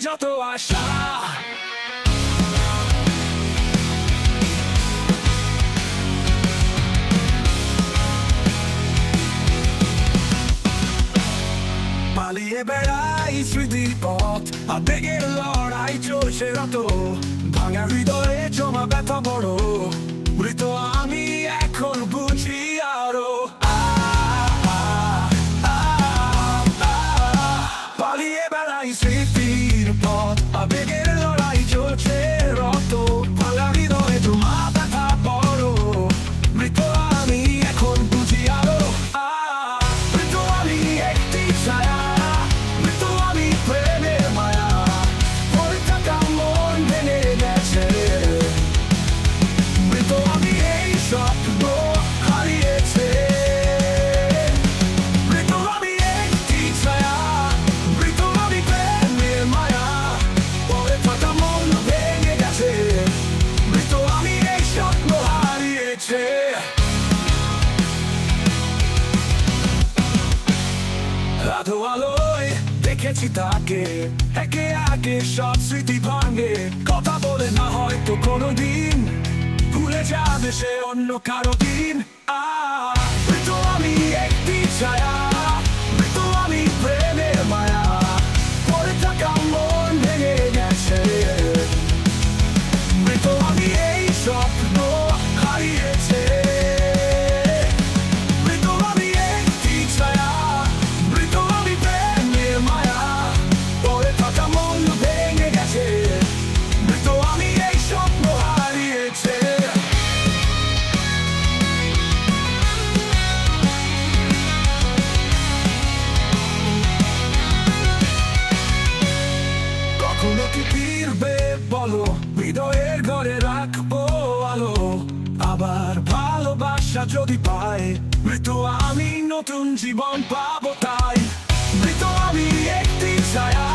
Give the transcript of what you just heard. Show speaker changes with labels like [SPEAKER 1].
[SPEAKER 1] যত আশা পালিয়ে বেড়াই স্মৃতির পথ আবেগের লড়াই চলছে রত ভাঙা হৃদয়ে জমা ব্যথা বড় মৃত আমি এখন বুঝি আরো পালিয়ে বেড়াই স্মৃতির পথ আবেগের লড়াই চলছে রত ভাঙা হৃদয়ে জমা ব্যথা বড় মৃত আমি এখন বুঝি আরো মৃত আমি একটি ছায়া রাধো আলোয় দেখেছি তাকে একে আগে সব স্মৃতি ভাঙে কথা বলে না হয়তো কোনোদিন ভুলে যাবে সে অন্য কারো দিন মৃত আমি একটি ছায়া মৃত আমি প্রেমের মায়া পড়ে থাকা মন ভেঙে গেছে মৃত আমি এই স্বপ্ন হারিয়েছে হৃদয়ের ঘরে রাখবো আলো আবার ভালোবাসা যদি পাই মৃত আমি নতুন জীবন পাবো তাই মৃত আমি একটি ছায়া